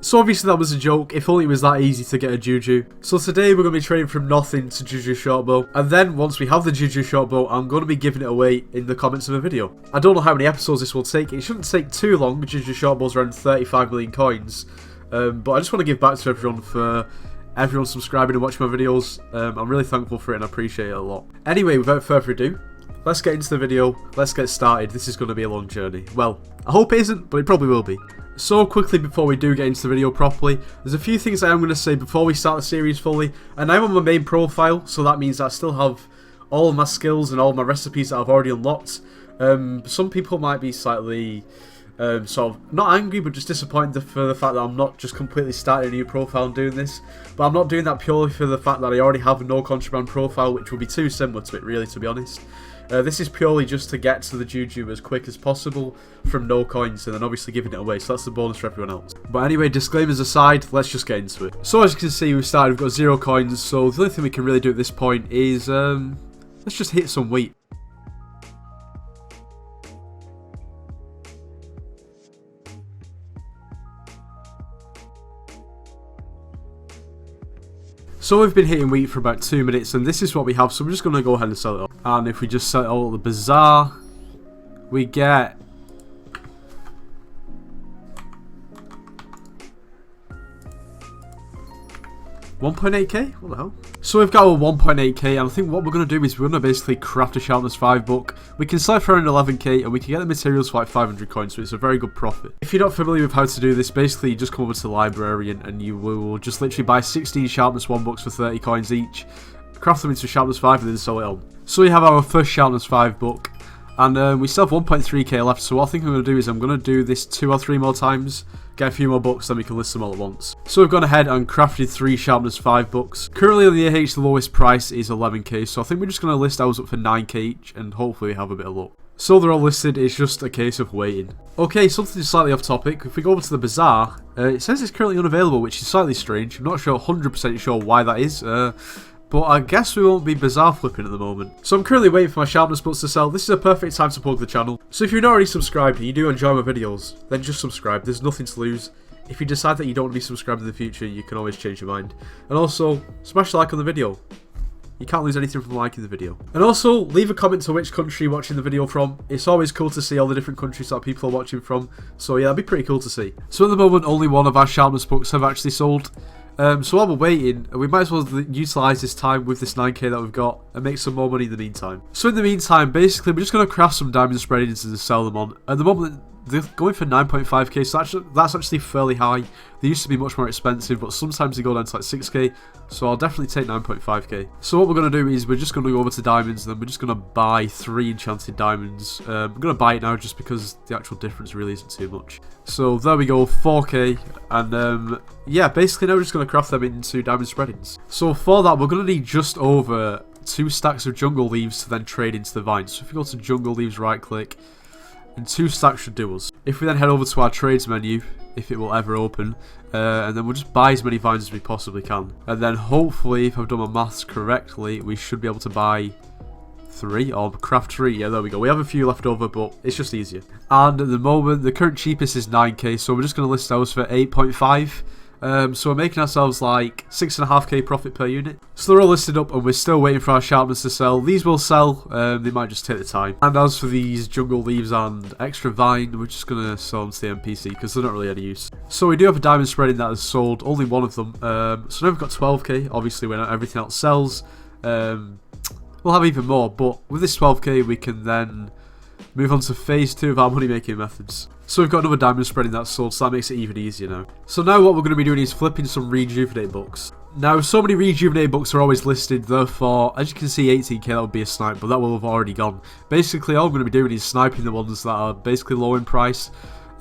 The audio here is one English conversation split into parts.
So obviously that was a joke, if only it was that easy to get a Juju. So today we're going to be trading from nothing to Juju Shortbow, and then once we have the Juju Shortbow, I'm going to be giving it away in the comments of a video. I don't know how many episodes this will take, it shouldn't take too long, Juju Shortbow's around 35 million coins, but I just want to give back to everyone for everyone subscribing and watching my videos. I'm really thankful for it and I appreciate it a lot. Anyway, without further ado, let's get into the video, let's get started. This is going to be a long journey. Well, I hope it isn't, but it probably will be. So quickly before we do get into the video properly, there's a few things I am going to say before we start the series fully. And I'm on my main profile, so that means I still have all of my skills and all of my recipes that I've already unlocked. Some people might be slightly sort of not angry, but just disappointed for the fact that I'm not just completely starting a new profile and doing this. But I'm not doing that purely for the fact that I already have a no contraband profile, which would be too similar to it really, to be honest. This is purely just to get to the Juju as quick as possible from no coins and then obviously giving it away, so that's the bonus for everyone else. But anyway, disclaimers aside, let's just get into it. So as you can see, we've got 0 coins, so the only thing we can really do at this point is let's just hit some wheat. So we've been hitting wheat for about 2 minutes and this is what we have, so we're just going to go ahead and sell it up. And if we just sell it all at the bazaar, we get $1.8k? What the hell? So we've got a 1.8k and I think what we're going to do is we're going to basically craft a Sharpness 5 book. We can sell it for around 11k and we can get the materials for like 500 coins, so it's a very good profit. If you're not familiar with how to do this, basically you just come over to the library and you will just literally buy 16 Sharpness 1 books for 30 coins each, craft them into Sharpness 5 and then sell it on. So we have our first Sharpness 5 book and we still have 1.3k left, so what I think I'm going to do is I'm going to do this 2 or 3 more times, get a few more books, then we can list them all at once. So we've gone ahead and crafted 3 Sharpness 5 books. Currently on the AH the lowest price is 11k, so I think we're just going to list ours up for 9k each and hopefully we have a bit of luck. So they're all listed, it's just a case of waiting. Okay, something slightly off topic. If we go over to the bazaar, it says it's currently unavailable, which is slightly strange. I'm not sure 100% sure why that is. But I guess we won't be bazaar flipping at the moment. So I'm currently waiting for my Sharpness books to sell. This is a perfect time to plug the channel. So if you're not already subscribed and you do enjoy my videos, then just subscribe. There's nothing to lose. If you decide that you don't want to be subscribed in the future, you can always change your mind. And also, smash the like on the video. You can't lose anything from liking the video. And also, leave a comment to which country you're watching the video from. It's always cool to see all the different countries that people are watching from. So yeah, that'd be pretty cool to see. So at the moment, only one of our Sharpness books have actually sold. So while we're waiting, we might as well utilise this time with this 9k that we've got and make some more money in the meantime. So in the meantime, basically, we're just going to craft some diamond spreadings to sell them on. At the moment, they're going for 9.5k, so that's actually fairly high. They used to be much more expensive, but sometimes they go down to like 6k, so I'll definitely take 9.5k. So what we're going to do is we're just going to go over to diamonds, and then we're just going to buy 3 enchanted diamonds. I'm going to buy it now just because the actual difference really isn't too much. So there we go, 4k, and yeah, basically now we're just going to craft them into diamond spreadings. So for that, we're going to need just over 2 stacks of jungle leaves to then trade into the vines. So if you go to jungle leaves, right click, and 2 stacks should do us. If we then head over to our trades menu, if it will ever open, and then we'll just buy as many vines as we possibly can. And then hopefully, if I've done my maths correctly, we should be able to buy 3 or craft 3. Yeah, there we go. We have a few left over, but it's just easier. And at the moment, the current cheapest is 9k, so we're just going to list those for 8.5. So we're making ourselves like 6.5k profit per unit. So they're all listed up and we're still waiting for our Sharpness to sell. These will sell, they might just take the time. And as for these jungle leaves and extra vine, we're just going to sell them to the NPC because they're not really any use. So we do have a diamond spreading that has sold, only one of them. So now we've got 12k, obviously when everything else sells. We'll have even more, but with this 12k we can then move on to phase 2 of our money making methods. So we've got another diamond spreading that's sold, so that makes it even easier now. So now what we're going to be doing is flipping some rejuvenate books. Now so many rejuvenate books are always listed, therefore as you can see 18k that would be a snipe, but that will have already gone. Basically all I'm going to be doing is sniping the ones that are basically low in price.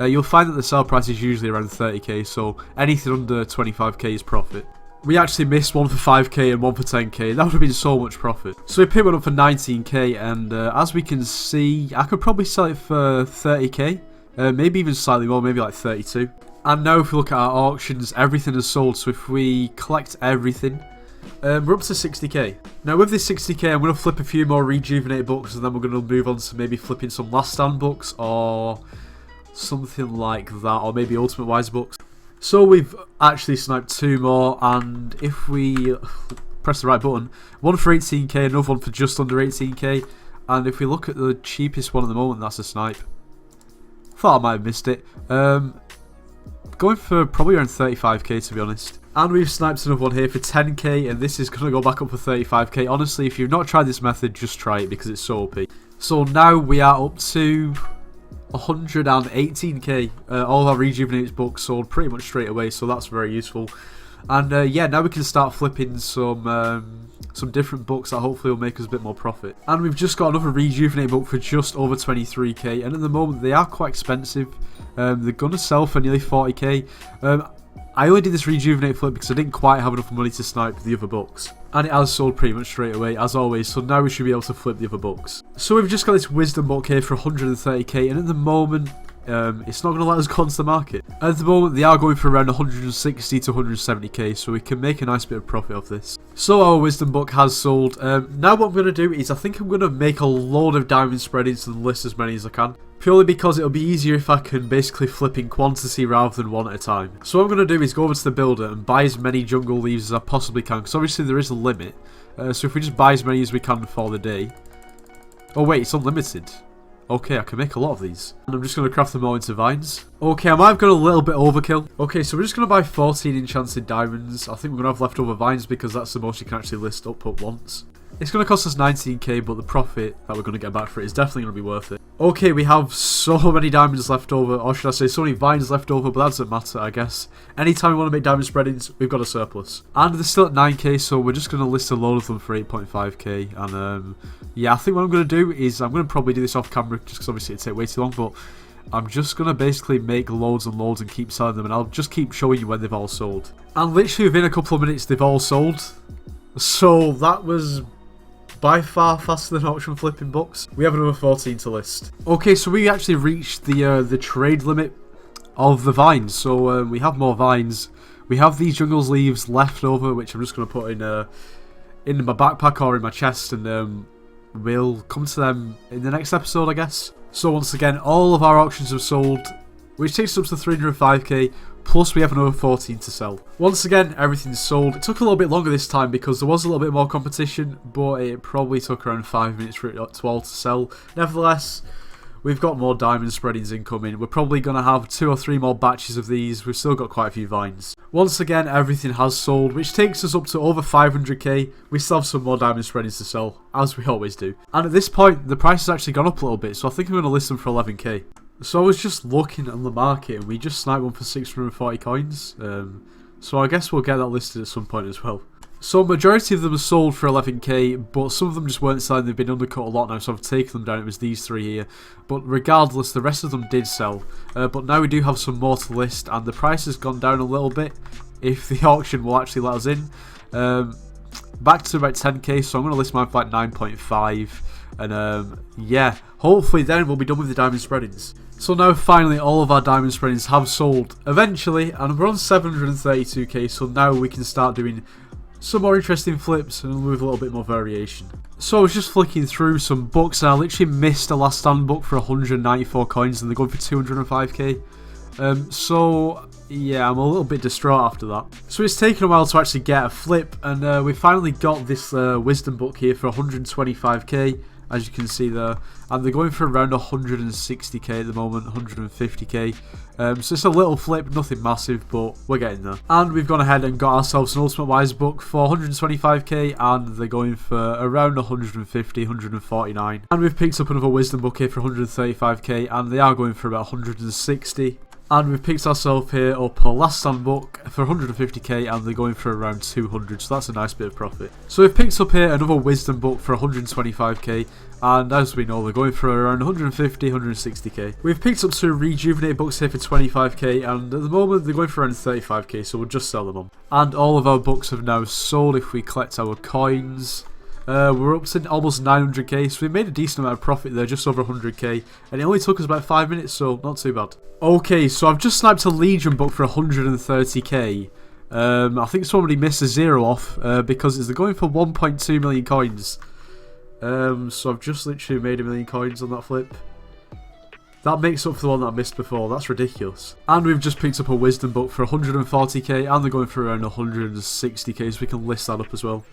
You'll find that the sell price is usually around 30k, so anything under 25k is profit. We actually missed one for 5k and one for 10k. That would have been so much profit. So we picked one up for 19k, and as we can see, I could probably sell it for 30k. Maybe even slightly more, maybe like 32. And now if we look at our auctions, everything is sold. So if we collect everything, we're up to 60k. Now with this 60k, I'm going to flip a few more rejuvenate books, and then we're going to move on to maybe flipping some last stand books or something like that, or maybe ultimate wise books. So we've actually sniped 2 more, and if we press the right button, one for 18k, another one for just under 18k, and if we look at the cheapest one at the moment, that's a snipe. Thought I might have missed it. Going for probably around 35k to be honest. And we've sniped another one here for 10k, and this is going to go back up for 35k. Honestly, if you've not tried this method, just try it because it's so OP. So now we are up to 118k. All of our rejuvenated books sold pretty much straight away, so that's very useful. And yeah, now we can start flipping some different books that hopefully will make us a bit more profit. And we've just got another rejuvenate book for just over 23k, and at the moment they are quite expensive. They're gonna sell for nearly 40k. I only did this rejuvenate flip because I didn't quite have enough money to snipe the other books, and it has sold pretty much straight away as always, so now we should be able to flip the other books. So we've just got this wisdom book here for 130k, and at the moment it's not going to let us go onto the market. At the moment they are going for around 160 to 170k, so we can make a nice bit of profit off this. So our wisdom book has sold. Now what I'm going to do is I think I'm going to make a load of diamond spreadings and list as many as I can, purely because it'll be easier if I can basically flip in quantity rather than one at a time. So what I'm going to do is go over to the builder and buy as many jungle leaves as I possibly can, because obviously there is a limit. So if we just buy as many as we can for the day. Oh wait, it's unlimited. Okay, I can make a lot of these. And I'm just going to craft them all into vines. Okay, I might have got a little bit overkill. Okay, so we're just going to buy 14 enchanted diamonds. I think we're going to have leftover vines because that's the most you can actually list up at once. It's going to cost us 19k, but the profit that we're going to get back for it is definitely going to be worth it. Okay, we have so many diamonds left over, or should I say so many vines left over, but that doesn't matter, I guess. Anytime we want to make diamond spreadings, we've got a surplus. And they're still at 9k, so we're just going to list a load of them for 8.5k. And yeah, I think what I'm going to do is I'm going to probably do this off camera, just because obviously it'd take way too long, but I'm just going to basically make loads and loads and keep selling them, and I'll just keep showing you when they've all sold. And literally within a couple of minutes, they've all sold. So that was by far faster than auction flipping books. We have another 14 to list. Okay, so we actually reached the trade limit of the vines. So we have more vines. We have these jungle's leaves left over, which I'm just going to put in my backpack or in my chest, and we'll come to them in the next episode, I guess. So once again, all of our auctions have sold, which takes us up to 305k. Plus we have another 14 to sell. Once again, everything's sold. It took a little bit longer this time because there was a little bit more competition, but it probably took around 5 minutes for it to all to sell. Nevertheless, we've got more diamond spreadings incoming. We're probably going to have 2 or 3 more batches of these. We've still got quite a few vines. Once again, everything has sold, which takes us up to over 500k. We still have some more diamond spreadings to sell, as we always do. And at this point, the price has actually gone up a little bit, so I think I'm going to list them for 11k. So I was just looking on the market, and we just sniped one for 640 coins. So I guess we'll get that listed at some point as well. So majority of them are sold for 11k, but some of them just weren't selling. They've been undercut a lot now, so I've taken them down. It was these 3 here. But regardless, the rest of them did sell. But now we do have some more to list, and the price has gone down a little bit, if the auction will actually let us in. Back to about 10k, so I'm going to list mine for like 9.5. And yeah, hopefully then we'll be done with the diamond spreadings. So now finally all of our diamond spreadings have sold eventually, and we're on 732k, so now we can start doing some more interesting flips and with a little bit more variation. So I was just flicking through some books, and I literally missed a last stand book for 194 coins, and they're going for 205k. So yeah, I'm a little bit distraught after that. So it's taken a while to actually get a flip, and we finally got this wisdom book here for 125k. As you can see there, and they're going for around 160k at the moment, 150k. So it's a little flip, nothing massive, but we're getting there. And we've gone ahead and got ourselves an Ultimate Wise book for 125k, and they're going for around 150, 149. And we've picked up another wisdom book here for 135k, and they are going for about 160. And we've picked ourselves here up a last stand book for 150k, and they're going for around 200, so that's a nice bit of profit. So we've picked up here another wisdom book for 125k, and as we know, they're going for around 150, 160k. We've picked up 2 rejuvenate books here for 25k, and at the moment they're going for around 35k, so we'll just sell them on. And all of our books have now sold if we collect our coins. We're up to almost 900k, so we made a decent amount of profit there, just over 100k, and it only took us about 5 minutes, so not too bad. Okay, so I've just sniped a Legion book for 130k. I think somebody missed a 0 off, because they're going for 1.2 million coins. So I've just literally made 1 million coins on that flip. That makes up for the one that I missed before. That's ridiculous. And we've just picked up a wisdom book for 140k, and they're going for around 160k, so we can list that up as well.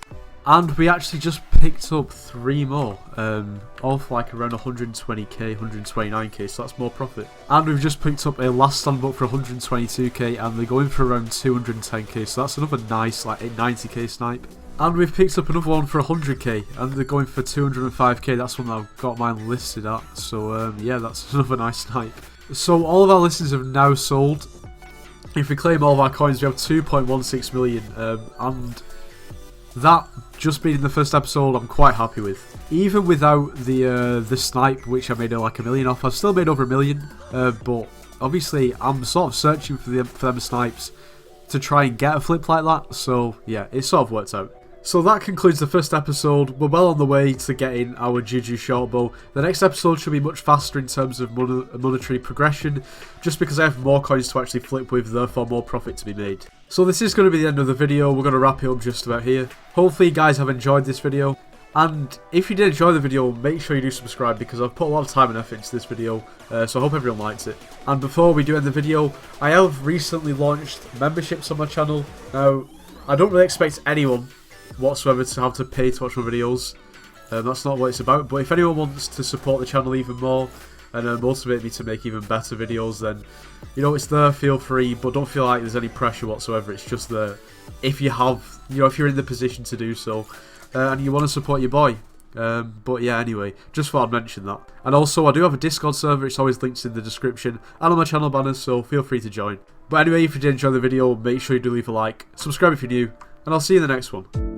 And we actually just picked up 3 more, all for like around 120k, 129k, so that's more profit. And we've just picked up a last stand book for 122k, and they're going for around 210k, so that's another nice like 90k snipe. And we've picked up another one for 100k, and they're going for 205k, that's one that I've got mine listed at, so yeah, that's another nice snipe. So all of our listings have now sold. If we claim all of our coins, we have 2.16 million, and that, just being in the first episode, I'm quite happy with. Even without the snipe, which I made like $1 million off, I've still made over $1 million. But obviously, I'm sort of searching for them snipes to try and get a flip like that. So yeah, it sort of worked out. So that concludes the first episode. We're well on the way to getting our Juju Shortbow. The next episode should be much faster in terms of monetary progression, just because I have more coins to actually flip with, therefore more profit to be made. So this is going to be the end of the video. We're going to wrap it up just about here. Hopefully you guys have enjoyed this video. And if you did enjoy the video, make sure you do subscribe, because I've put a lot of time and effort into this video, so I hope everyone likes it. And before we do end the video, I have recently launched memberships on my channel. Now, I don't really expect anyone whatsoever to have to pay to watch my videos. That's not what it's about, but if anyone wants to support the channel even more and motivate me to make even better videos, then you know, it's there, feel free, but don't feel like there's any pressure whatsoever. It's just there if you have, you know, if you're in the position to do so, and you want to support your boy. But yeah, anyway, just thought I'd mention that. And also, I do have a Discord server. It's always linked in the description and on my channel banners, so feel free to join. But anyway, if you did enjoy the video, make sure you do leave a like, subscribe if you're new, and I'll see you in the next one.